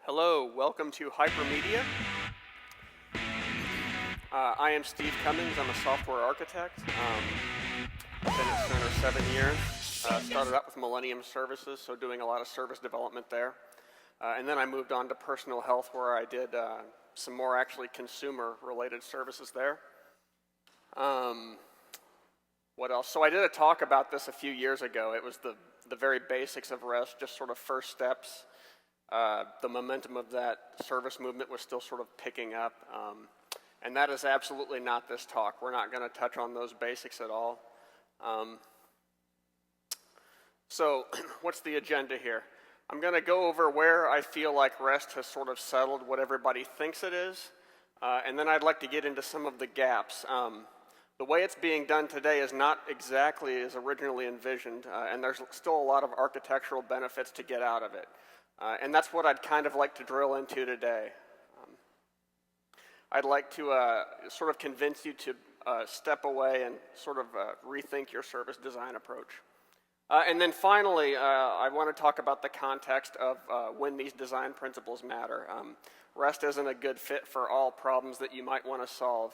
Hello, welcome to Hypermedia. I am Steve Cummings. I'm a software architect. I've been at Center 7 years. Started out with Millennium Services, so doing a lot of service development there. And then I moved on to personal health, where I did some more actually consumer-related services there. What else? So I did a talk about this a few years ago. It was the very basics of REST, just sort of first steps. The momentum of that service movement was still sort of picking up. And that is absolutely not this talk. We're not going to touch on those basics at all. So what's the agenda here? I'm going to go over where I feel like REST has sort of settled what everybody thinks it is. And then I'd like to get into some of the gaps. The way it's being done today is not exactly as originally envisioned, and there's still a lot of architectural benefits to get out of it. And that's what I'd kind of like to drill into today. I'd like to sort of convince you to step away and sort of rethink your service design approach. And then finally, I want to talk about the context of when these design principles matter. REST isn't a good fit for all problems that you might want to solve.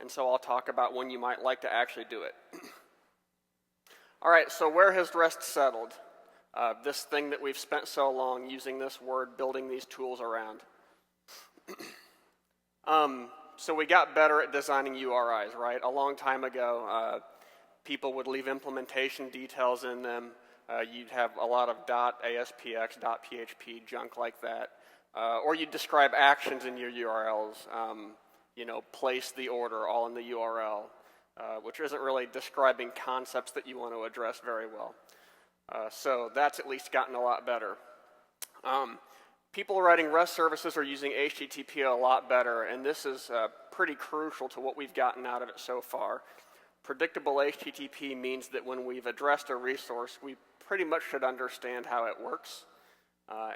And so I'll talk about when you might like to actually do it. All right, so where has REST settled? This thing that we've spent so long using this word, building these tools around. So we got better at designing URIs, right? A long time ago, people would leave implementation details in them. You'd have a lot of .aspx, .php, junk like that. Or you'd describe actions in your URLs, place the order all in the URL, which isn't really describing concepts that you want to address very well. So that's at least gotten a lot better. People writing REST services are using HTTP a lot better, and this is pretty crucial to what we've gotten out of it so far. Predictable HTTP means that when we've addressed a resource, we pretty much should understand how it works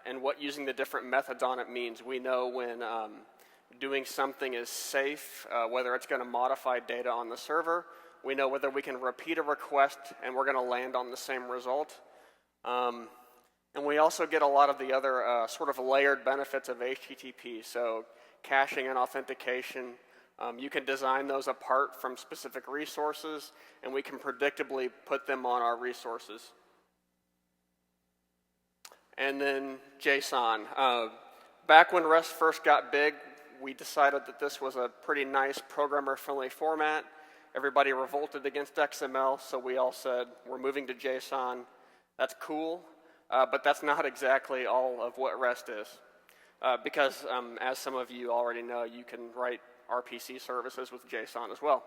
and what using the different methods on it means. We know when doing something is safe, whether it's going to modify data on the server. We know whether we can repeat a request and we're going to land on the same result. And we also get a lot of the other sort of layered benefits of HTTP, so caching and authentication. You can design those apart from specific resources, and we can predictably put them on our resources. And then JSON. Back when REST first got big, we decided that this was a pretty nice programmer-friendly format. Everybody revolted against XML, so we all said, we're moving to JSON. That's cool, but that's not exactly all of what REST is. Because, as some of you already know, you can write RPC services with JSON as well.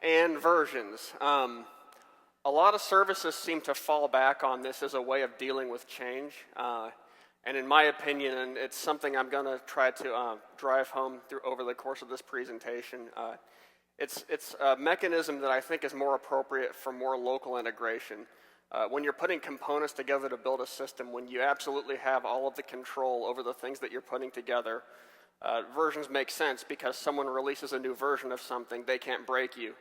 And versions. A lot of services seem to fall back on this as a way of dealing with change. And in my opinion, and it's something I'm going to try to drive home over the course of this presentation, it's a mechanism that I think is more appropriate for more local integration. When you're putting components together to build a system, when you absolutely have all of the control over the things that you're putting together, versions make sense because someone releases a new version of something, they can't break you.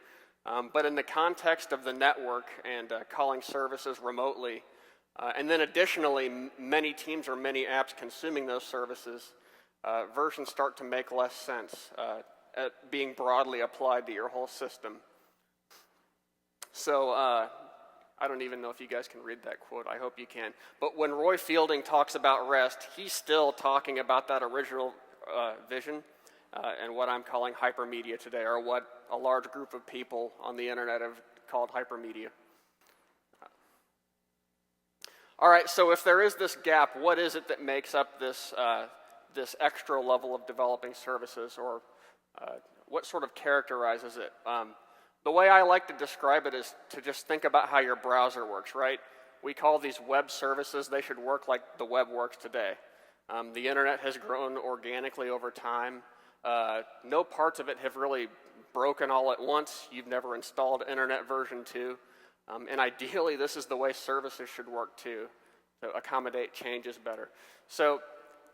But in the context of the network and calling services remotely, and then additionally, many teams or many apps consuming those services, versions start to make less sense at being broadly applied to your whole system. So I don't even know if you guys can read that quote. I hope you can. But when Roy Fielding talks about REST, he's still talking about that original vision and what I'm calling hypermedia today, or what a large group of people on the internet have called hypermedia. All right, so if there is this gap, what is it that makes up this, this extra level of developing services, or what sort of characterizes it? The way I like to describe it is to just think about how your browser works, right? We call these web services. They should work like the web works today. The internet has grown organically over time. No parts of it have really broken all at once. You've never installed Internet version 2. And ideally, this is the way services should work too, to accommodate changes better. So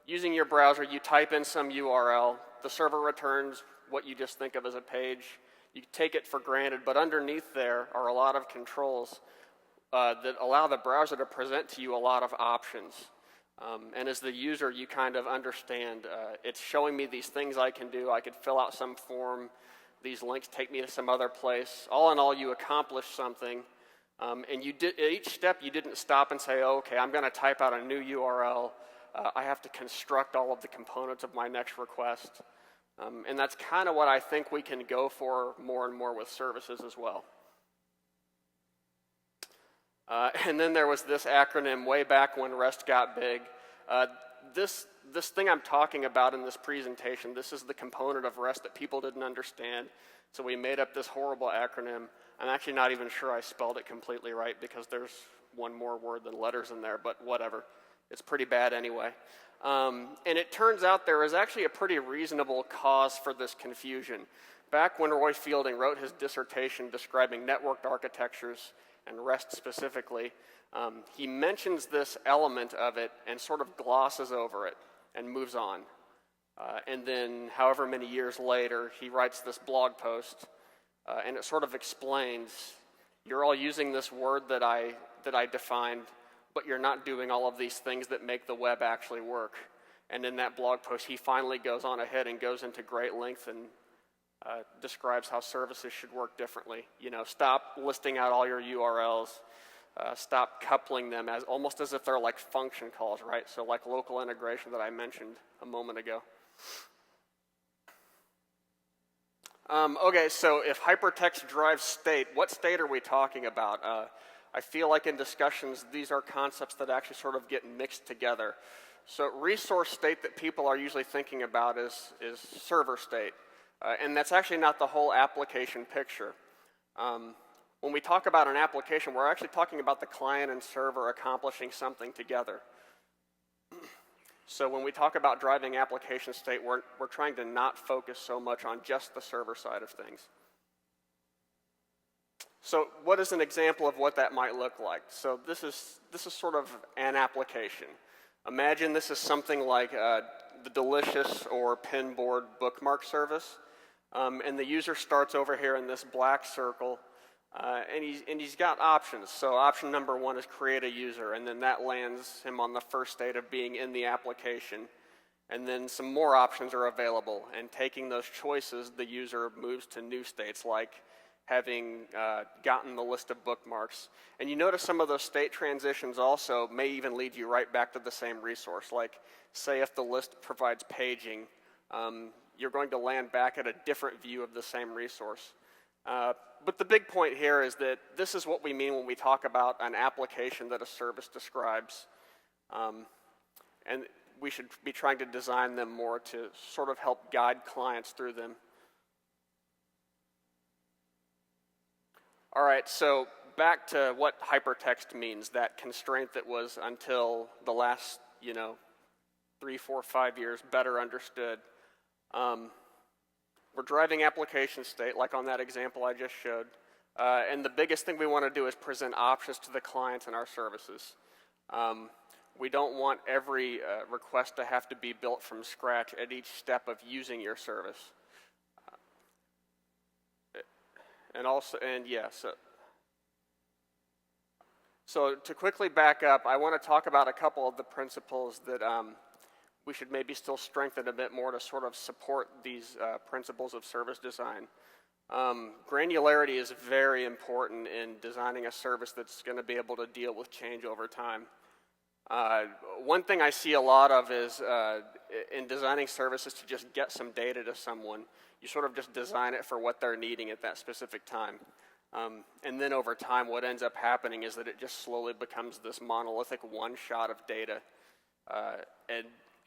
using your browser, you type in some URL. The server returns what you just think of as a page. You take it for granted, but underneath there are a lot of controls that allow the browser to present to you a lot of options. And as the user, you kind of understand, it's showing me these things I can do. I could fill out some form. These links take me to some other place. All in all, you accomplish something. And you did, at each step, you didn't stop and say, oh, okay, I'm going to type out a new URL. I have to construct all of the components of my next request. And that's kind of what I think we can go for more and more with services as well. And then there was this acronym way back when REST got big. This thing I'm talking about in this presentation, this is the component of REST that people didn't understand. So we made up this horrible acronym. I'm actually not even sure I spelled it completely right because there's one more word than letters in there, but whatever. It's pretty bad anyway. And it turns out there is actually a pretty reasonable cause for this confusion. Back when Roy Fielding wrote his dissertation describing networked architectures and REST specifically, he mentions this element of it and sort of glosses over it and moves on. And then however many years later, he writes this blog post, and it sort of explains, you're all using this word that I defined, but you're not doing all of these things that make the web actually work. And in that blog post, he finally goes on ahead and goes into great length and describes how services should work differently. You know, stop listing out all your URLs. Stop coupling them as almost as if they're like function calls, right? So like local integration that I mentioned a moment ago. Okay, so if hypertext drives state, what state are we talking about? I feel like in discussions, these are concepts that actually sort of get mixed together. So resource state that people are usually thinking about is server state. And that's actually not the whole application picture. When we talk about an application, we're actually talking about the client and server accomplishing something together. So when we talk about driving application state, we're trying to not focus so much on just the server side of things. So what is an example of what that might look like? So this is sort of an application. Imagine this is something like the Delicious or Pinboard bookmark service. And the user starts over here in this black circle, and he's got options. So option number one is create a user, and then that lands him on the first state of being in the application. And then some more options are available, and taking those choices, the user moves to new states, like having gotten the list of bookmarks. And you notice some of those state transitions also may even lead you right back to the same resource. Like, say if the list provides paging, you're going to land back at a different view of the same resource. But the big point here is that this is what we mean when we talk about an application that a service describes. And we should be trying to design them more to sort of help guide clients through them. All right, so back to what hypertext means, that constraint that was until the last, 3, 4, 5 years better understood. We're driving application state, like on that example I just showed. And the biggest thing we want to do is present options to the clients in our services. We don't want every request to have to be built from scratch at each step of using your service. So to quickly back up, I want to talk about a couple of the principles that we should maybe still strengthen a bit more to sort of support these principles of service design. Granularity is very important in designing a service that's going to be able to deal with change over time. One thing I see a lot of is in designing services to just get some data to someone, you sort of just design it for what they're needing at that specific time. And then over time, what ends up happening is that it just slowly becomes this monolithic one shot of data.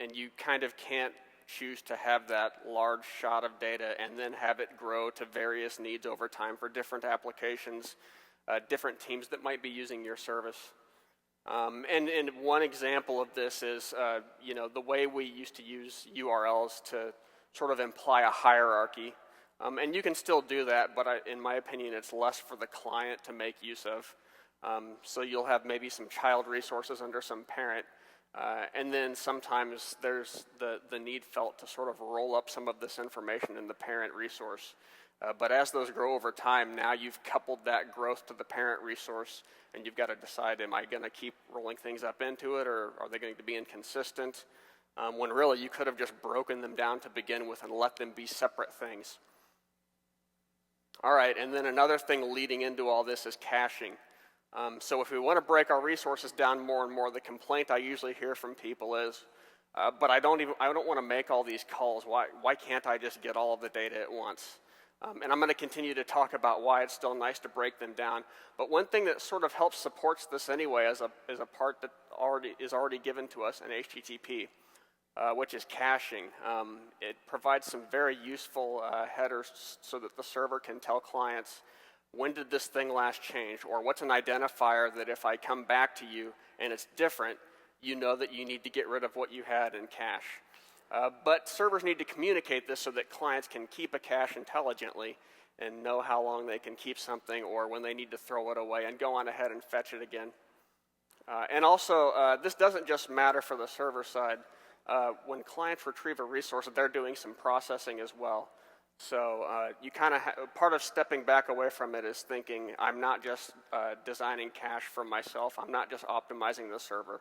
And you kind of can't choose to have that large shot of data and then have it grow to various needs over time for different applications, different teams that might be using your service. And one example of this is, the way we used to use URLs to sort of imply a hierarchy. And you can still do that, but in my opinion, it's less for the client to make use of. So you'll have maybe some child resources under some parent, and then sometimes there's the need felt to sort of roll up some of this information in the parent resource. But as those grow over time, now you've coupled that growth to the parent resource, and you've got to decide, am I going to keep rolling things up into it, or are they going to be inconsistent? When really you could have just broken them down to begin with and let them be separate things. All right, and then another thing leading into all this is caching. So if we want to break our resources down more and more, the complaint I usually hear from people is, but I don't want to make all these calls. Why can't I just get all of the data at once? And I'm going to continue to talk about why it's still nice to break them down. But one thing that sort of helps supports this anyway is a part that is already given to us in HTTP, which is caching. It provides some very useful headers so that the server can tell clients, when did this thing last change? Or what's an identifier that if I come back to you and it's different, you know that you need to get rid of what you had in cache. But servers need to communicate this so that clients can keep a cache intelligently and know how long they can keep something or when they need to throw it away and go on ahead and fetch it again. And also, this doesn't just matter for the server side. When clients retrieve a resource, they're doing some processing as well. So you kind of part of stepping back away from it is thinking, I'm not just designing cache for myself. I'm not just optimizing the server.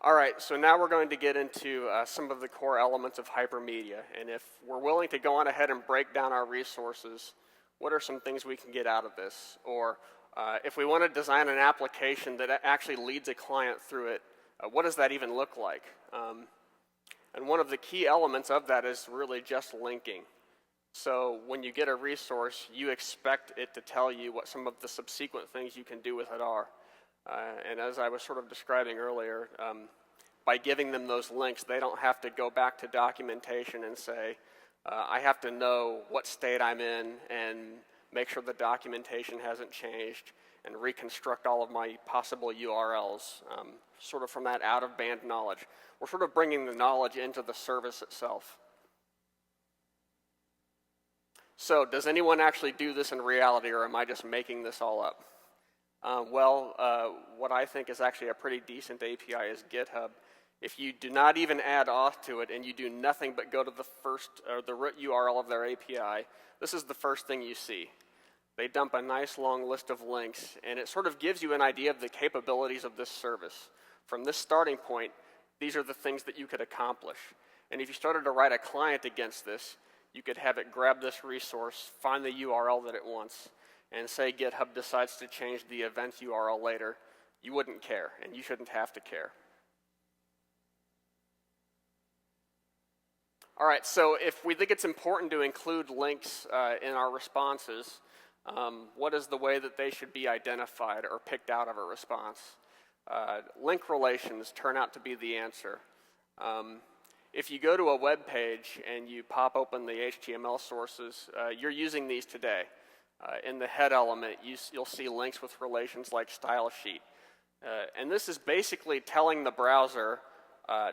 All right, so now we're going to get into some of the core elements of Hypermedia. And if we're willing to go on ahead and break down our resources, what are some things we can get out of this? Or if we want to design an application that actually leads a client through it, what does that even look like? And one of the key elements of that is really just linking. So when you get a resource, you expect it to tell you what some of the subsequent things you can do with it are. And as I was sort of describing earlier, by giving them those links, they don't have to go back to documentation and say, I have to know what state I'm in and make sure the documentation hasn't changed and reconstruct all of my possible URLs, sort of from that out-of-band knowledge. We're sort of bringing the knowledge into the service itself. So does anyone actually do this in reality, or am I just making this all up? What I think is actually a pretty decent API is GitHub. If you do not even add auth to it and you do nothing but go to the root URL of their API, this is the first thing you see. They dump a nice long list of links, and it sort of gives you an idea of the capabilities of this service. From this starting point, these are the things that you could accomplish. And if you started to write a client against this, you could have it grab this resource, find the URL that it wants, and say GitHub decides to change the event URL later. You wouldn't care, and you shouldn't have to care. All right, so if we think it's important to include links in our responses, what is the way that they should be identified or picked out of a response? Link relations turn out to be the answer. If you go to a web page and you pop open the HTML sources, you're using these today. In the head element, you'll see links with relations like style sheet. And this is basically telling the browser,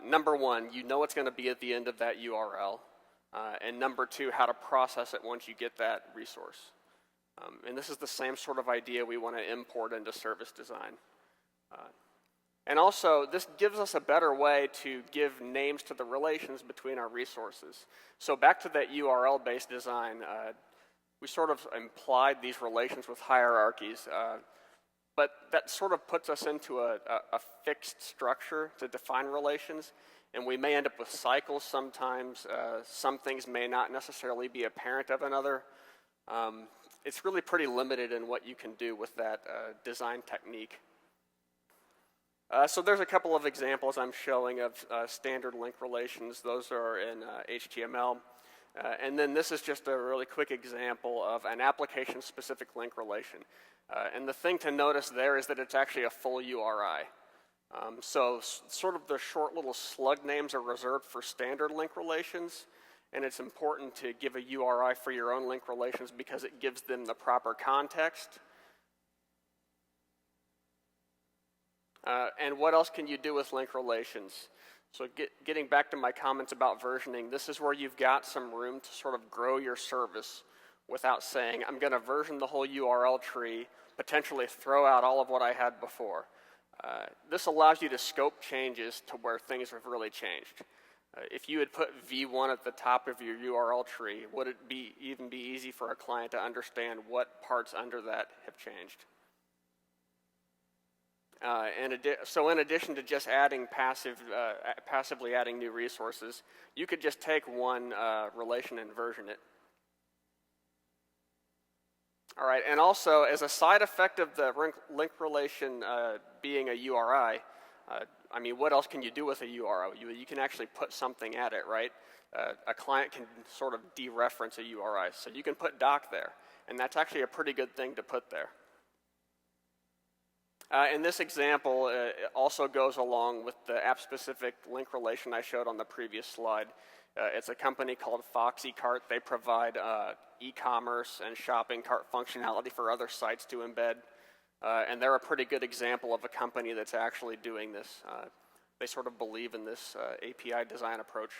number one, you know it's going to be at the end of that URL, and number two, how to process it once you get that resource. And this is the same sort of idea we want to import into service design. And also, this gives us a better way to give names to the relations between our resources. So back to that URL-based design, we sort of implied these relations with hierarchies, but that sort of puts us into a fixed structure to define relations, and we may end up with cycles sometimes. Some things may not necessarily be a parent of another. It's really pretty limited in what you can do with that design technique. So there's a couple of examples I'm showing of standard link relations. Those are in HTML. And then this is just a really quick example of an application-specific link relation. And the thing to notice there is that it's actually a full URI. So sort of the short little slug names are reserved for standard link relations. And it's important to give a URI for your own link relations because it gives them the proper context. And what else can you do with link relations? So getting back to my comments about versioning, this is where you've got some room to sort of grow your service without saying, I'm going to version the whole URL tree, potentially throw out all of what I had before. This allows you to scope changes to where things have really changed. If you had put v1 at the top of your URL tree, would it even be easy for a client to understand what parts under that have changed? So in addition to just adding passively adding new resources, you could just take one relation and version it. All right, and also as a side effect of the link relation being a URI, I mean, what else can you do with a URI? You can actually put something at it, right? A client can sort of dereference a URI, so you can put doc there, and that's actually a pretty good thing to put there. And this example also goes along with the app-specific link relation I showed on the previous slide. It's a company called Foxy Cart. They provide e-commerce and shopping cart functionality for other sites to embed. And they're a pretty good example of a company that's actually doing this. They sort of believe in this API design approach.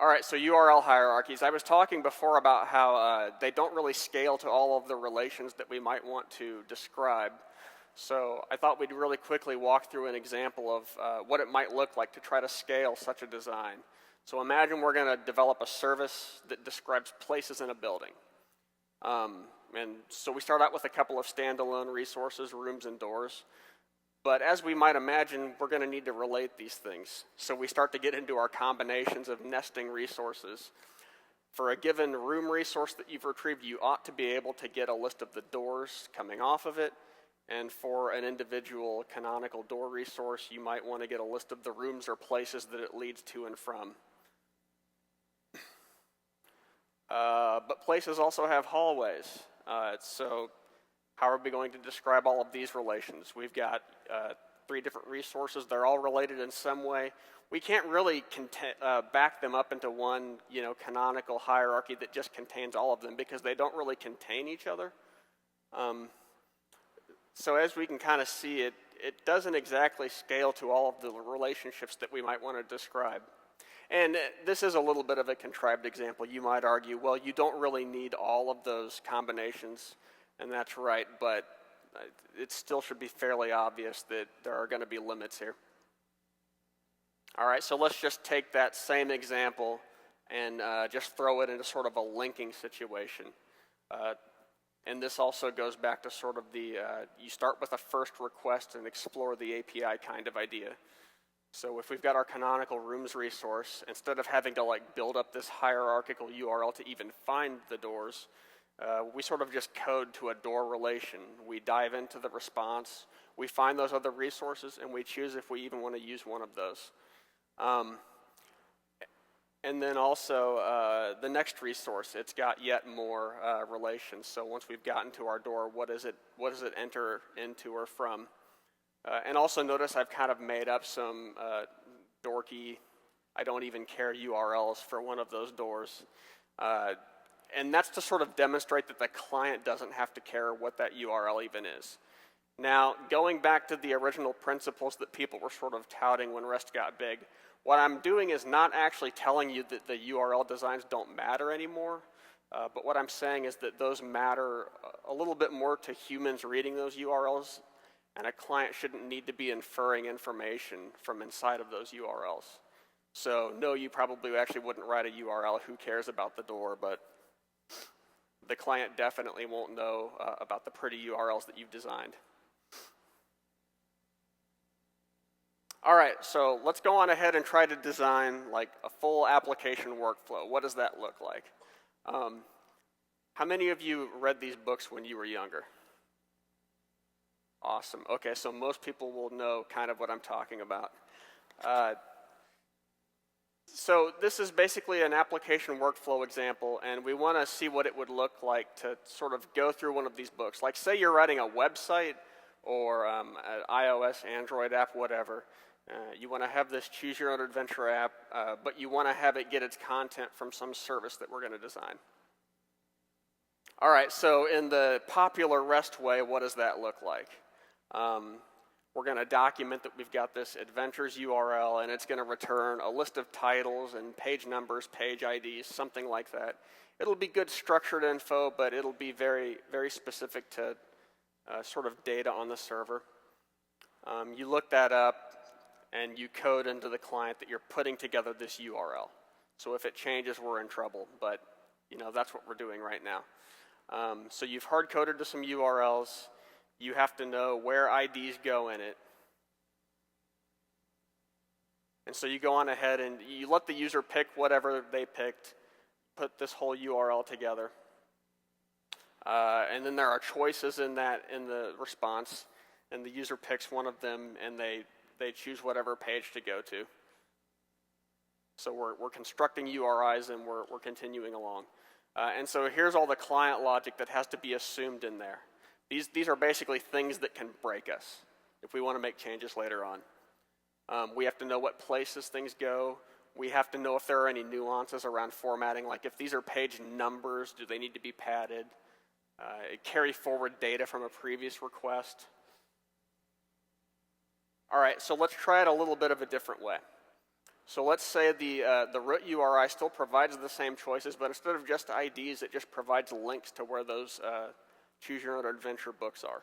All right, so URL hierarchies. I was talking before about how they don't really scale to all of the relations that we might want to describe. So I thought we'd really quickly walk through an example of what it might look like to try to scale such a design. So imagine we're going to develop a service that describes places in a building. And so we start out with a couple of standalone resources, rooms and doors. But as we might imagine, we're going to need to relate these things. So we start to get into our combinations of nesting resources. For a given room resource that you've retrieved, you ought to be able to get a list of the doors coming off of it. And for an individual canonical door resource, you might want to get a list of the rooms or places that it leads to and from. But places also have hallways. So how are we going to describe all of these relations? We've got 3 different resources. They're all related in some way. We can't really back them up into one, canonical hierarchy that just contains all of them because they don't really contain each other. So as we can kind of see, it doesn't exactly scale to all of the relationships that we might want to describe. And this is a little bit of a contrived example. You might argue, well, you don't really need all of those combinations, and that's right, but it still should be fairly obvious that there are going to be limits here. All right, so let's just take that same example and just throw it into sort of a linking situation. And this also goes back to sort of the, you start with a first request and explore the API kind of idea. So if we've got our canonical rooms resource, instead of having to build up this hierarchical URL to even find the doors, we sort of just code to a door relation. We dive into the response, we find those other resources, and we choose if we even want to use one of those. And then also the next resource, it's got yet more relations. So once we've gotten to our door, what does it enter into or from? And also notice I've kind of made up some dorky, I don't even care URLs for one of those doors. And that's to sort of demonstrate that the client doesn't have to care what that URL even is. Now, going back to the original principles that people were sort of touting when REST got big, what I'm doing is not actually telling you that the URL designs don't matter anymore, but what I'm saying is that those matter a little bit more to humans reading those URLs, and a client shouldn't need to be inferring information from inside of those URLs. So no, you probably actually wouldn't write a URL, who cares about the door, but the client definitely won't know about the pretty URLs that you've designed. All right, so let's go on ahead and try to design a full application workflow. What does that look like? How many of you read these books when you were younger? Awesome. Okay, so most people will know kind of what I'm talking about. So this is basically an application workflow example, and we want to see what it would look like to sort of go through one of these books. Like say you're writing a website or an iOS, Android app, whatever. You want to have this choose your own adventure app, but you want to have it get its content from some service that we're going to design. All right, so in the popular REST way, what does that look like? We're going to document that we've got this adventures URL, and it's going to return a list of titles and page numbers, page IDs, something like that. It'll be good structured info, but it'll be very, very specific to sort of data on the server. You look that up. and you code into the client that you're putting together this URL. So if it changes, we're in trouble, but that's what we're doing right now. So you've hard-coded to some URLs. You have to know where IDs go in it. And so you go on ahead and you let the user pick whatever they picked, put this whole URL together. And then there are choices in the response, and the user picks one of them, and they choose whatever page to go to. So we're constructing URIs, and we're continuing along. And so here's all the client logic that has to be assumed in there. These are basically things that can break us if we want to make changes later on. We have to know what places things go. We have to know if there are any nuances around formatting, like if these are page numbers, do they need to be padded? Carry forward data from a previous request. All right, so let's try it a little bit of a different way. So let's say the root URI still provides the same choices, but instead of just IDs, it just provides links to where those Choose Your Own Adventure books are.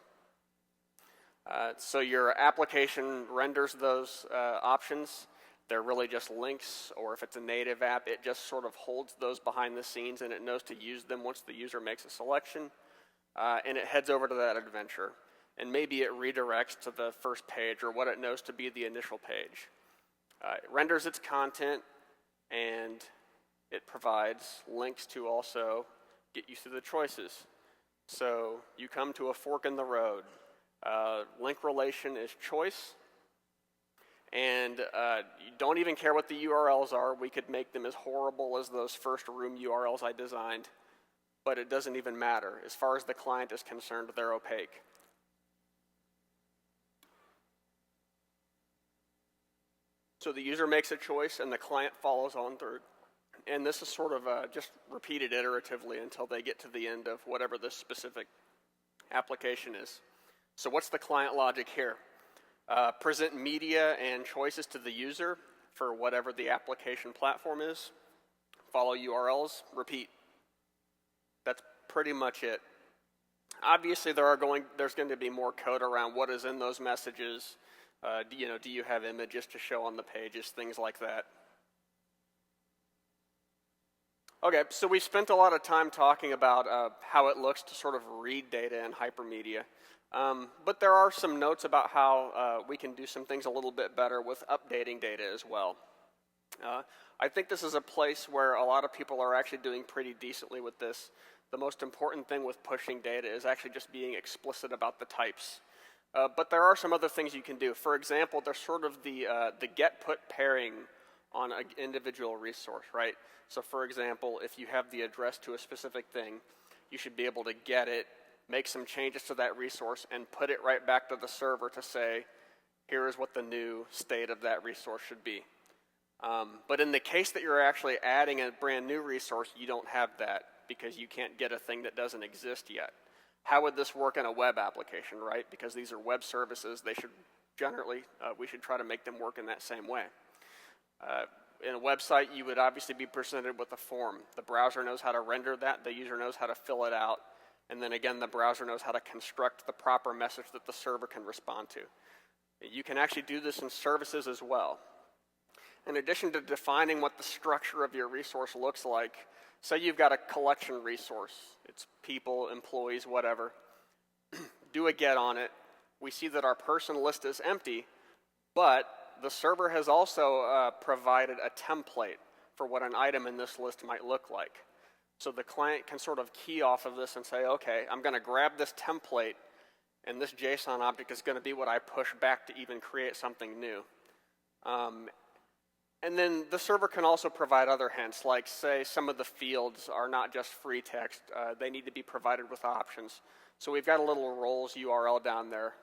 So your application renders those options. They're really just links, or if it's a native app, it just sort of holds those behind the scenes, and it knows to use them once the user makes a selection, and it heads over to that adventure. And maybe it redirects to the first page, or what it knows to be the initial page. It renders its content, and it provides links to also get you through the choices. So you come to a fork in the road. Link relation is choice, and you don't even care what the URLs are. We could make them as horrible as those first room URLs I designed, but it doesn't even matter. As far as the client is concerned, they're opaque. So the user makes a choice, and the client follows on through. And this is sort of just repeated iteratively until they get to the end of whatever this specific application is. So what's the client logic here? Present media and choices to the user for whatever the application platform is. Follow URLs, repeat. That's pretty much it. Obviously, there's going to be more code around what is in those messages. Do you have images to show on the pages, things like that. Okay, so we spent a lot of time talking about how it looks to sort of read data in Hypermedia. But there are some notes about how we can do some things a little bit better with updating data as well. I think this is a place where a lot of people are actually doing pretty decently with this. The most important thing with pushing data is actually just being explicit about the types. But there are some other things you can do. For example, there's sort of the get-put pairing on an individual resource, right? So for example, if you have the address to a specific thing, you should be able to get it, make some changes to that resource, and put it right back to the server to say, here is what the new state of that resource should be. But in the case that you're actually adding a brand new resource, you don't have that because you can't get a thing that doesn't exist yet. How would this work in a web application, right? Because these are web services, they should generally, we should try to make them work in that same way. In a website, you would obviously be presented with a form. The browser knows how to render that, the user knows how to fill it out, and then again, the browser knows how to construct the proper message that the server can respond to. You can actually do this in services as well. In addition to defining what the structure of your resource looks like, say you've got a collection resource. It's people, employees, whatever. Do a get on it. We see that our person list is empty, but the server has also provided a template for what an item in this list might look like. So the client can sort of key off of this and say, okay, I'm going to grab this template, and this JSON object is going to be what I push back to even create something new. And then the server can also provide other hints, like say some of the fields are not just free text, they need to be provided with options. So we've got a little roles URL down there.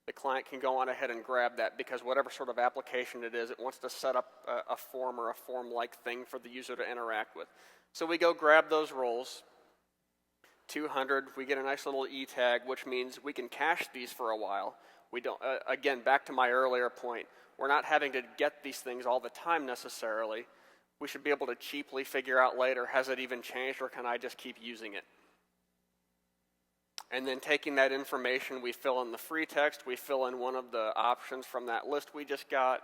The client can go on ahead and grab that because whatever sort of application it is, it wants to set up a form or a form-like thing for the user to interact with. So we go grab those roles, 200, we get a nice little E tag, which means we can cache these for a while. We don't, again, back to my earlier point, we're not having to get these things all the time necessarily. We should be able to cheaply figure out later, has it even changed or can I just keep using it? And then taking that information, we fill in the free text, we fill in one of the options from that list we just got,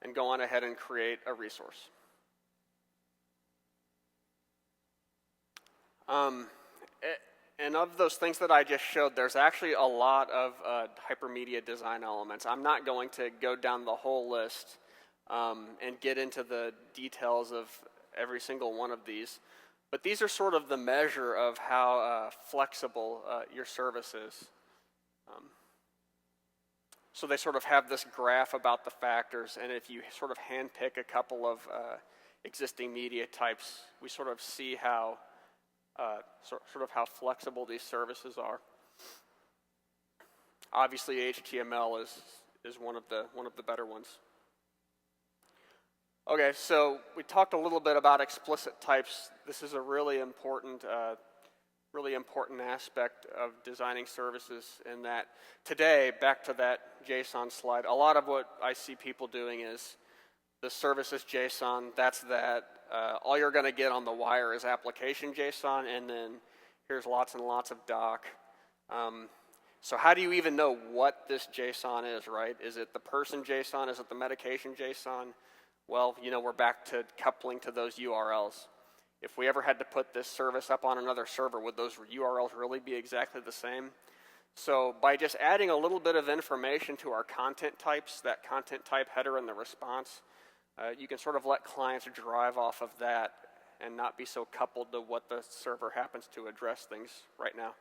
and go on ahead and create a resource. And of those things that I just showed, there's actually a lot of hypermedia design elements. I'm not going to go down the whole list and get into the details of every single one of these. But these are sort of the measure of how flexible your service is. So they sort of have this graph about the factors, and if you sort of handpick a couple of existing media types, we sort of see how sort of how flexible these services are. Obviously, HTML is one of the better ones. Okay, so we talked a little bit about explicit types. This is a really important aspect of designing services in that today, back to that JSON slide, a lot of what I see people doing is the service is JSON, that's that. All you're going to get on the wire is application JSON, and then here's lots and lots of doc. So how do you even know what this JSON is, right? Is it the person JSON? Is it the medication JSON? Well, we're back to coupling to those URLs. If we ever had to put this service up on another server, would those URLs really be exactly the same? So by just adding a little bit of information to our content types, that content type header and the response, you can sort of let clients drive off of that and not be so coupled to what the server happens to address things right now.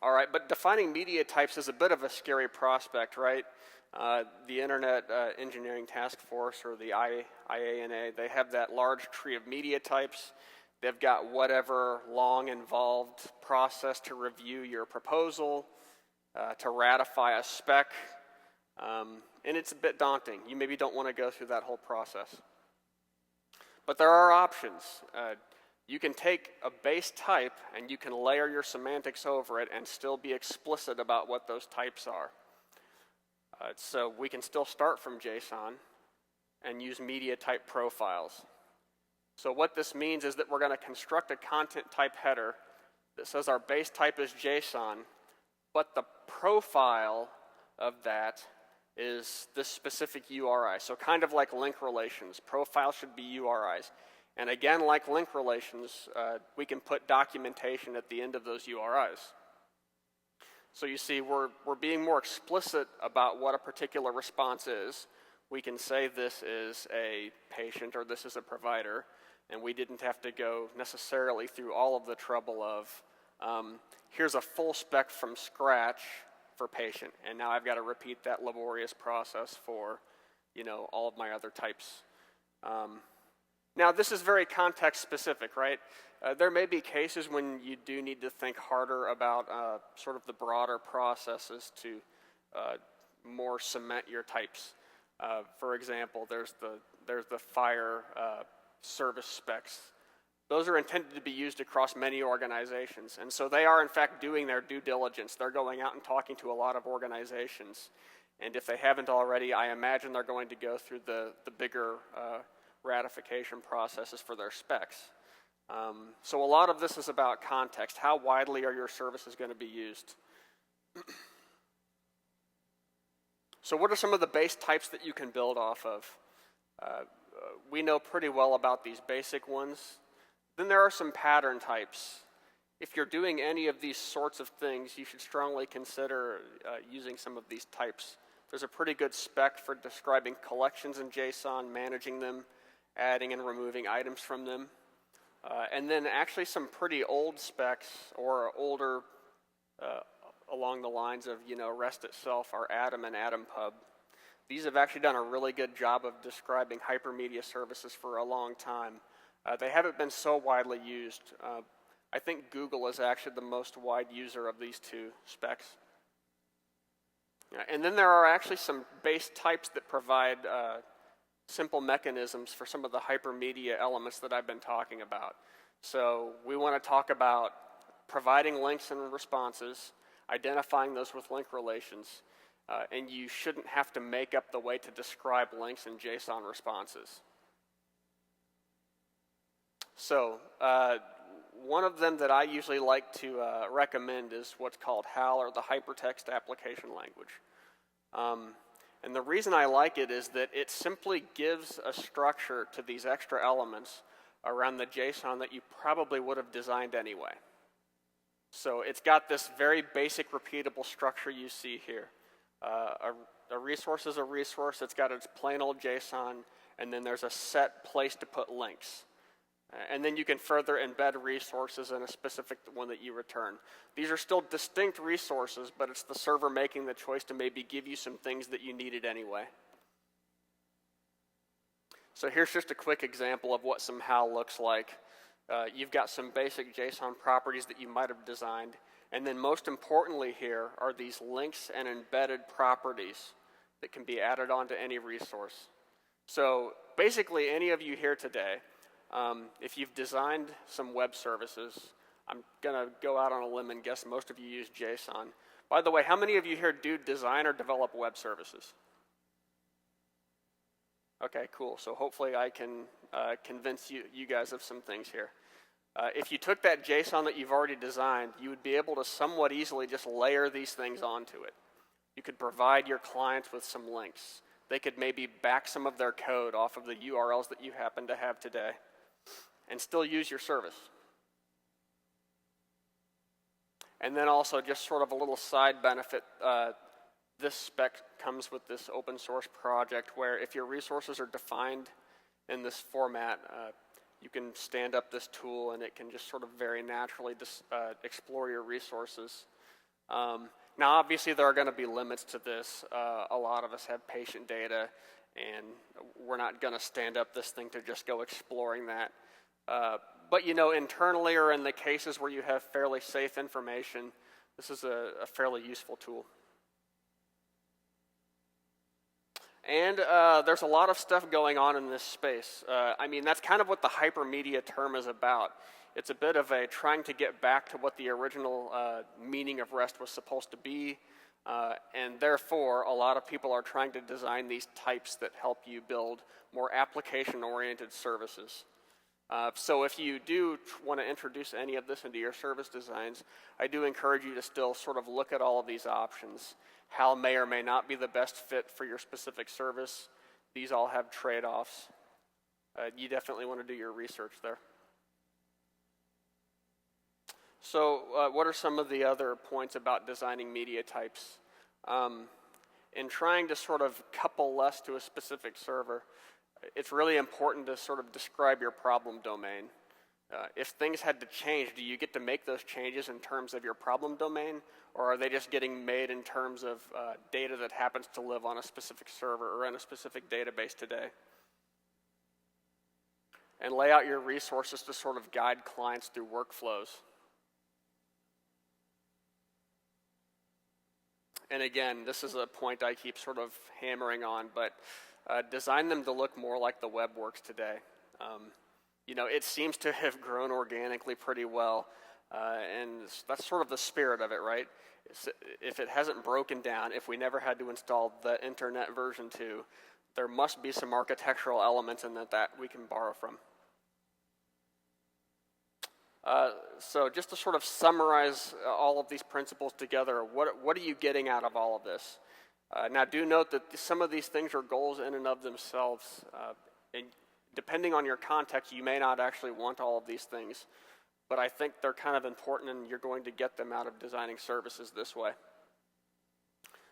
All right, but defining media types is a bit of a scary prospect, right? The Internet Engineering Task Force, or the IANA, they have that large tree of media types. They've got whatever long, involved process to review your proposal, to ratify a spec, and it's a bit daunting. You maybe don't want to go through that whole process. But there are options. You can take a base type and you can layer your semantics over it and still be explicit about what those types are. So we can still start from JSON and use media type profiles. So what this means is that we're going to construct a content type header that says our base type is JSON, but the profile of that is this specific URI. So kind of like link relations, profiles should be URIs. And again, like link relations, we can put documentation at the end of those URIs. So you see, we're being more explicit about what a particular response is. We can say this is a patient or this is a provider, and we didn't have to go necessarily through all of the trouble of, here's a full spec from scratch for patient, and now I've got to repeat that laborious process for, all of my other types. Now, this is very context specific, right? There may be cases when you do need to think harder about sort of the broader processes to more cement your types. For example, there's the fire service specs. Those are intended to be used across many organizations, and so they are in fact doing their due diligence. They're going out and talking to a lot of organizations, and if they haven't already, I imagine they're going to go through the bigger ratification processes for their specs. So a lot of this is about context. How widely are your services going to be used? So what are some of the base types that you can build off of? We know pretty well about these basic ones. Then there are some pattern types. If you're doing any of these sorts of things, you should strongly consider using some of these types. There's a pretty good spec for describing collections in JSON, managing them, adding and removing items from them. And then actually some pretty old specs or older along the lines of, REST itself, or Atom and Atom Pub. These have actually done a really good job of describing hypermedia services for a long time. They haven't been so widely used. I think Google is actually the most wide user of these two specs. And then there are actually some base types that provide simple mechanisms for some of the hypermedia elements that I've been talking about. So we want to talk about providing links and responses, identifying those with link relations, and you shouldn't have to make up the way to describe links in JSON responses. So one of them that I usually like to recommend is what's called HAL, or the Hypertext Application Language. And the reason I like it is that it simply gives a structure to these extra elements around the JSON that you probably would have designed anyway. So it's got this very basic repeatable structure you see here. A resource is a resource. It's got its plain old JSON, and then there's a set place to put links. And then you can further embed resources in a specific one that you return. These are still distinct resources, but it's the server making the choice to maybe give you some things that you needed anyway. So here's just a quick example of what some HAL looks like. You've got some basic JSON properties that you might have designed, and then most importantly here are these links and embedded properties that can be added onto any resource. So basically, any of you here today, if you've designed some web services, I'm going to go out on a limb and guess most of you use JSON. By the way, how many of you here do design or develop web services? Okay, cool. So hopefully I can convince you guys of some things here. If you took that JSON that you've already designed, you would be able to somewhat easily just layer these things onto it. You could provide your clients with some links. They could maybe back some of their code off of the URLs that you happen to have today and still use your service. And then also just sort of a little side benefit, this spec comes with this open source project where if your resources are defined in this format, you can stand up this tool and it can just sort of very naturally explore your resources. Now, obviously, there are going to be limits to this. A lot of us have patient data, and we're not going to stand up this thing to just go exploring that. But, you know, internally or in the cases where you have fairly safe information, this is a fairly useful tool. And there's a lot of stuff going on in this space. I mean, that's kind of what the hypermedia term is about. It's a bit of a trying to get back to what the original meaning of REST was supposed to be. And therefore, a lot of people are trying to design these types that help you build more application-oriented services. So if you do want to introduce any of this into your service designs, I do encourage you to still sort of look at all of these options. HAL may or may not be the best fit for your specific service. These all have trade-offs. You definitely want to do your research there. So what are some of the other points about designing media types? In trying to sort of couple less to a specific server, it's really important to sort of describe your problem domain. If things had to change, do you get to make those changes in terms of your problem domain, or are they just getting made in terms of data that happens to live on a specific server or in a specific database today? And lay out your resources to sort of guide clients through workflows. And again, this is a point I keep sort of hammering on, but design them to look more like the web works today. You know, it seems to have grown organically pretty well, and that's sort of the spirit of it, right? If it hasn't broken down, if we never had to install the internet version 2, there must be some architectural elements in that we can borrow from. So just to sort of summarize all of these principles together, what are you getting out of all of this? Now do note that some of these things are goals in and of themselves. And depending on your context, you may not actually want all of these things, but I think they're kind of important and you're going to get them out of designing services this way.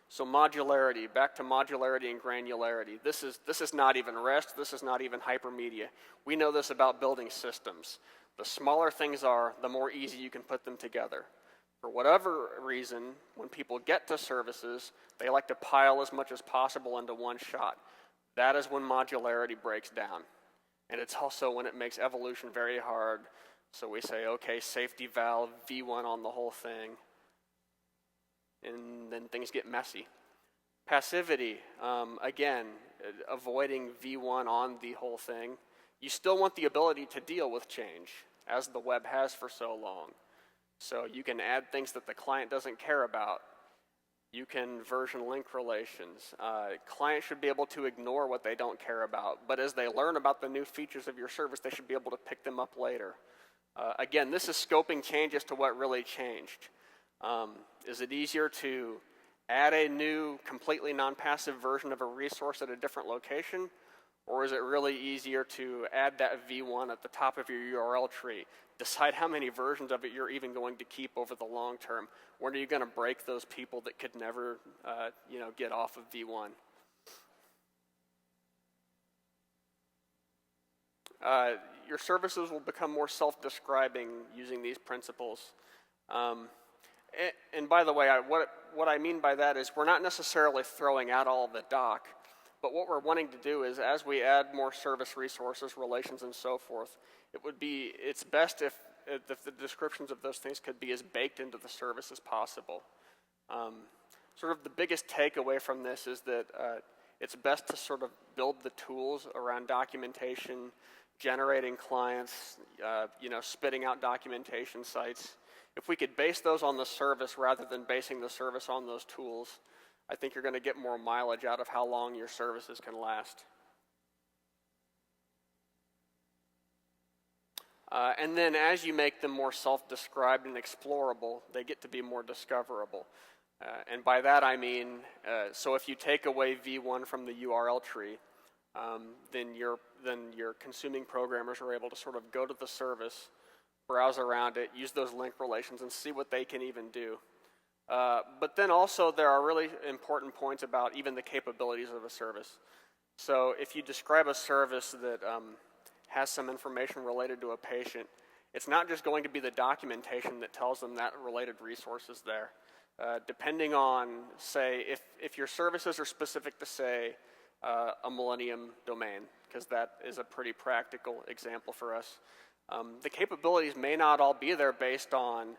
So modularity, back to modularity and granularity. This is not even REST, this is not even hypermedia. We know this about building systems. The smaller things are, the more easy you can put them together. For whatever reason, when people get to services, they like to pile as much as possible into one shot. That is when modularity breaks down. And it's also when it makes evolution very hard. So we say, okay, safety valve, V1 on the whole thing. And then things get messy. Passivity, again, avoiding V1 on the whole thing. You still want the ability to deal with change, as the web has for so long. So you can add things that the client doesn't care about. You can version link relations. Clients should be able to ignore what they don't care about, but as they learn about the new features of your service, they should be able to pick them up later. Again, this is scoping changes to what really changed. Is it easier to add a new, completely non-passive version of a resource at a different location? Or is it really easier to add that v1 at the top of your URL tree? Decide how many versions of it you're even going to keep over the long term. When are you going to break those people that could never get off of v1? Your services will become more self-describing using these principles. And by the way, what I mean by that is we're not necessarily throwing out all the doc, but what we're wanting to do is as we add more service resources, relations, and so forth, it's best if the descriptions of those things could be as baked into the service as possible. Sort of the biggest takeaway from this is that it's best to sort of build the tools around documentation, generating clients, spitting out documentation sites. If we could base those on the service rather than basing the service on those tools, I think you're going to get more mileage out of how long your services can last. And then as you make them more self-described and explorable, they get to be more discoverable. And by that I mean, so if you take away v1 from the URL tree, then your consuming programmers are able to sort of go to the service, browse around it, use those link relations, and see what they can even do. But then also there are really important points about even the capabilities of a service. So if you describe a service that has some information related to a patient, it's not just going to be the documentation that tells them that related resource is there. Depending on, say, if your services are specific to, say, a Millennium domain, because that is a pretty practical example for us, the capabilities may not all be there based on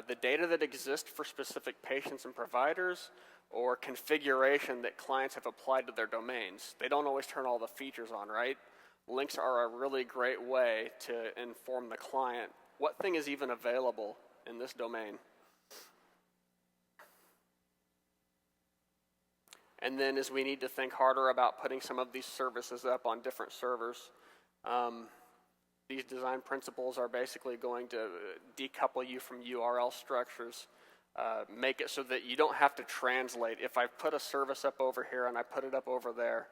the data that exists for specific patients and providers or configuration that clients have applied to their domains. They don't always turn all the features on, right? Links are a really great way to inform the client what thing is even available in this domain. And then as we need to think harder about putting some of these services up on different servers, these design principles are basically going to decouple you from URL structures, make it so that you don't have to translate. If I put a service up over here and I put it up over there,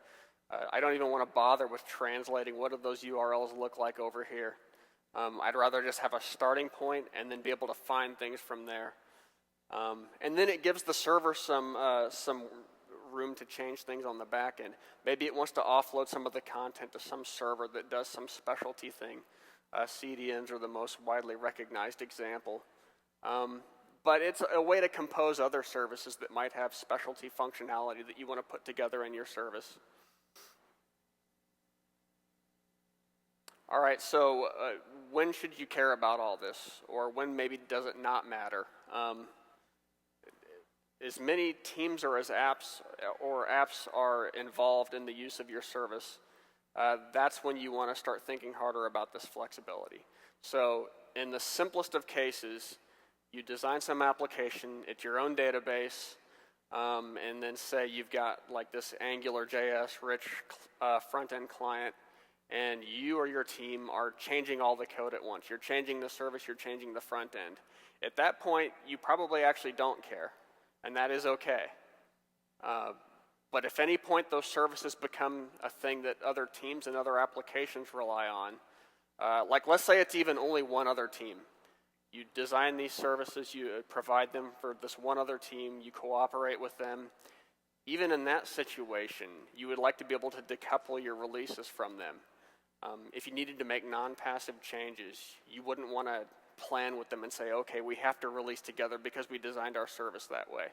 I don't even want to bother with translating what do those URLs look like over here. I'd rather just have a starting point and then be able to find things from there. And then it gives the server some room to change things on the back end. Maybe it wants to offload some of the content to some server that does some specialty thing. CDNs are the most widely recognized example. But it's a way to compose other services that might have specialty functionality that you want to put together in your service. All right, so when should you care about all this? Or when maybe does it not matter? As many teams or as apps are involved in the use of your service, that's when you want to start thinking harder about this flexibility. So in the simplest of cases, you design some application, it's your own database, and then say you've got like this AngularJS rich front-end client, and you or your team are changing all the code at once. You're changing the service, you're changing the front end. At that point, you probably actually don't care, and that is okay. But if any point those services become a thing that other teams and other applications rely on, like let's say it's even only one other team. You design these services, you provide them for this one other team, you cooperate with them. Even in that situation, you would like to be able to decouple your releases from them. If you needed to make non-passive changes, you wouldn't want to plan with them and say, okay, we have to release together because we designed our service that way.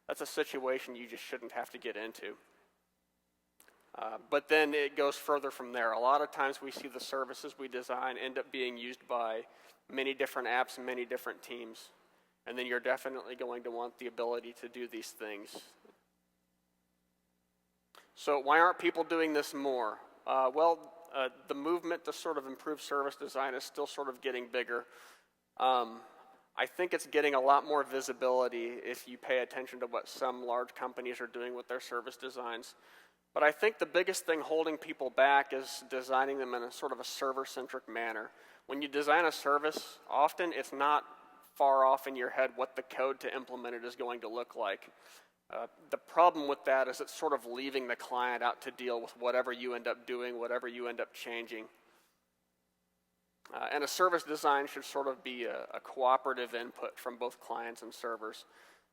That's a situation you just shouldn't have to get into. But then it goes further from there. A lot of times we see the services we design end up being used by many different apps and many different teams. And then you're definitely going to want the ability to do these things. So why aren't people doing this more? The movement to sort of improve service design is still sort of getting bigger. I think it's getting a lot more visibility if you pay attention to what some large companies are doing with their service designs. But I think the biggest thing holding people back is designing them in a sort of a server-centric manner. When you design a service, often it's not far off in your head what the code to implement it is going to look like. The problem with that is it's sort of leaving the client out to deal with whatever you end up doing, whatever you end up changing. And a service design should sort of be a cooperative input from both clients and servers.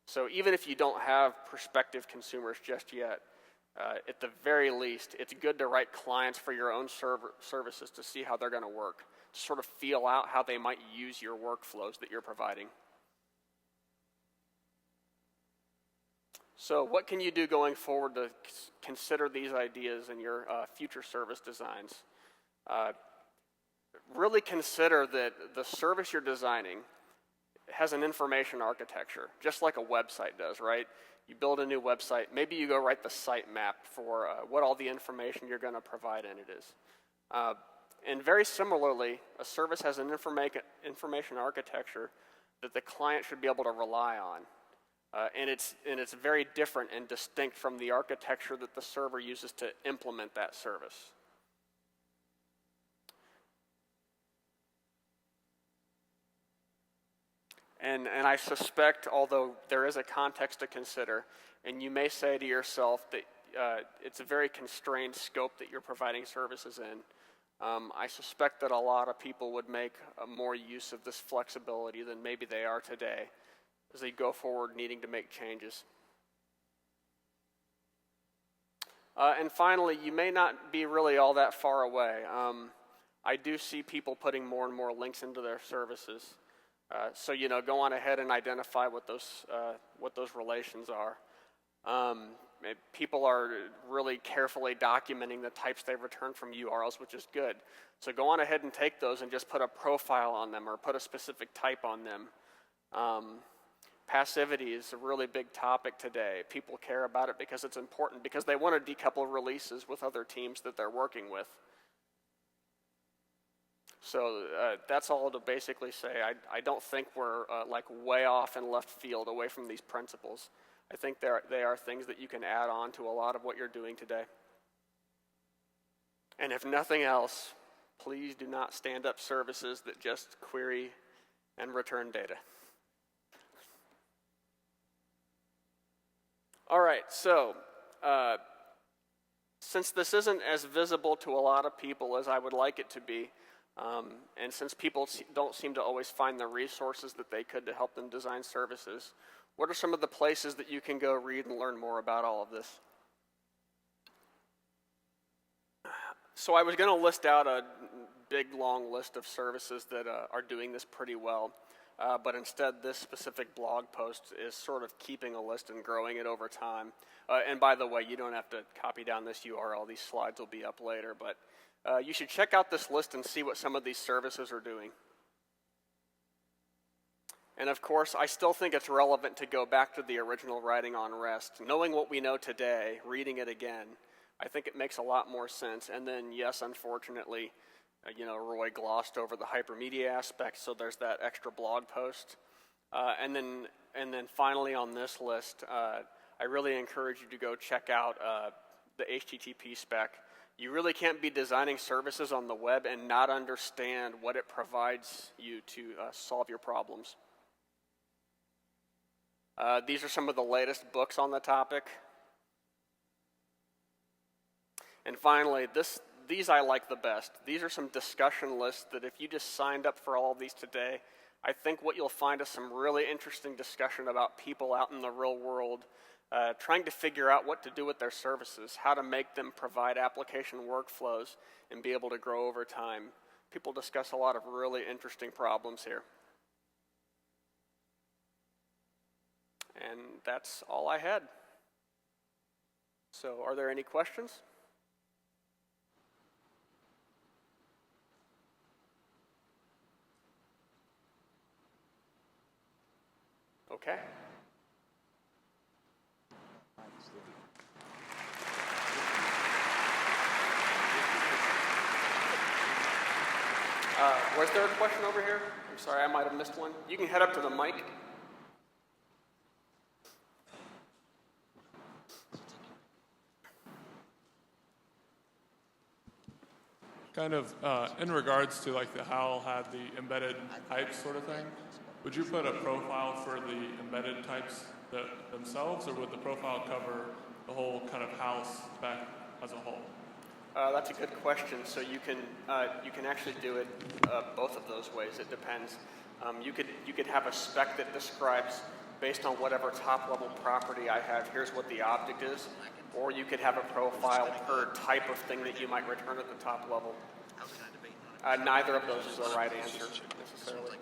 So even if you don't have prospective consumers just yet, at the very least, it's good to write clients for your own services to see how they're going to work, to sort of feel out how they might use your workflows that you're providing. So what can you do going forward to consider these ideas in your future service designs? Really consider that the service you're designing has an information architecture, just like a website does, right? You build a new website, maybe you go write the site map for what all the information you're going to provide in it is. And very similarly, a service has an information architecture that the client should be able to rely on. And it's very different and distinct from the architecture that the server uses to implement that service. And I suspect, although there is a context to consider, and you may say to yourself that it's a very constrained scope that you're providing services in, I suspect that a lot of people would make more use of this flexibility than maybe they are today as they go forward needing to make changes. And finally, you may not be really all that far away. I do see people putting more and more links into their services. So, go on ahead and identify what those relations are. People are really carefully documenting the types they return from URLs, which is good. So go on ahead and take those and just put a profile on them or put a specific type on them. Passivity is a really big topic today. People care about it because it's important, because they want to decouple releases with other teams that they're working with. So that's all to basically say. I don't think we're like way off in left field away from these principles. I think they are things that you can add on to a lot of what you're doing today. And if nothing else, please do not stand up services that just query and return data. All right, so since this isn't as visible to a lot of people as I would like it to be, and since people don't seem to always find the resources that they could to help them design services, what are some of the places that you can go read and learn more about all of this? So I was going to list out a big, long list of services that are doing this pretty well, but instead this specific blog post is sort of keeping a list and growing it over time. And by the way, you don't have to copy down this URL. These slides will be up later, but you should check out this list and see what some of these services are doing. And of course, I still think it's relevant to go back to the original writing on REST. Knowing what we know today, reading it again, I think it makes a lot more sense. And then, yes, unfortunately, Roy glossed over the hypermedia aspect, so there's that extra blog post. And then finally on this list, I really encourage you to go check out the HTTP spec. You really can't be designing services on the web and not understand what it provides you to solve your problems. These are some of the latest books on the topic. And finally, these I like the best. These are some discussion lists that if you just signed up for all of these today, I think what you'll find is some really interesting discussion about people out in the real world trying to figure out what to do with their services, how to make them provide application workflows and be able to grow over time. People discuss a lot of really interesting problems here. And that's all I had. So are there any questions? Okay. Was there a question over here? I'm sorry, I might have missed one. You can head up to the mic. Kind of in regards to like the HAL had the embedded types sort of thing, would you put a profile for the embedded types themselves, or would the profile cover the whole kind of HAL spec as a whole? That's a good question. So you can actually do it both of those ways. It depends. You could have a spec that describes, based on whatever top level property I have, here's what the object is, or you could have a profile per type of thing that you might return at the top level. Neither of those is the right answer necessarily.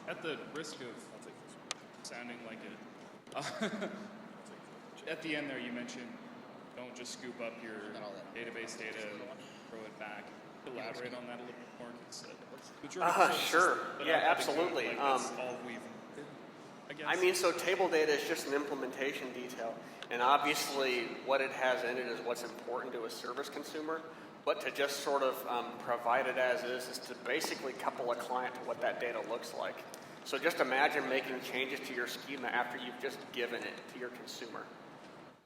At the risk of sounding like it, at the end there you mentioned don't just scoop up your database data and throw it back. Elaborate on that a little bit more. Sure. Yeah, absolutely. Like that's all we've, I guess. I mean, so table data is just an implementation detail, and obviously what it has in it is what's important to a service consumer. But to just sort of provide it as is to basically couple a client to what that data looks like. So just imagine making changes to your schema after you've just given it to your consumer.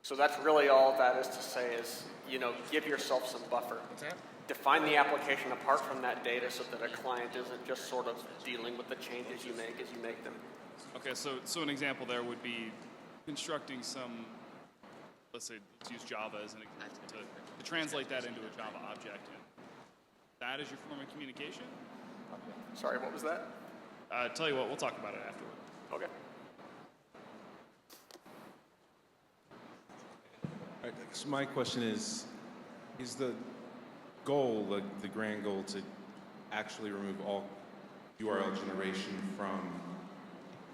So that's really all that is to say is, give yourself some buffer. Define the application apart from that data so that a client isn't just sort of dealing with the changes you make as you make them. Okay, so an example there would be constructing some, let's use Java as an example, to translate that into a Java object. And that is your form of communication? Sorry, what was that? Tell you what, we'll talk about it afterward. Okay. All right, so my question is the goal, the grand goal, to actually remove all URL generation from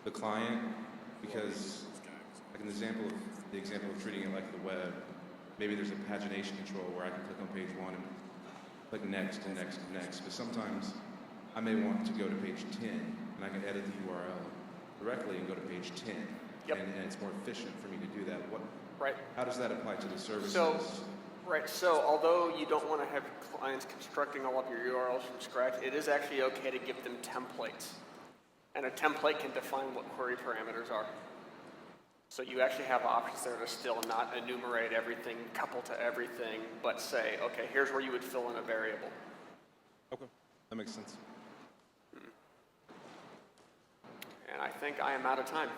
the client? Because like the example of treating it like the web, maybe there's a pagination control where I can click on page 1 and click next and next and next. But sometimes I may want to go to page 10 and I can edit the URL directly and go to page 10. Yep. And it's more efficient for me to do that. Right. How does that apply to the services? So although you don't want to have clients constructing all of your URLs from scratch, it is actually okay to give them templates. And a template can define what query parameters are. So you actually have options there to still not enumerate everything, couple to everything, but say, okay, here's where you would fill in a variable. Okay, that makes sense. And I think I am out of time.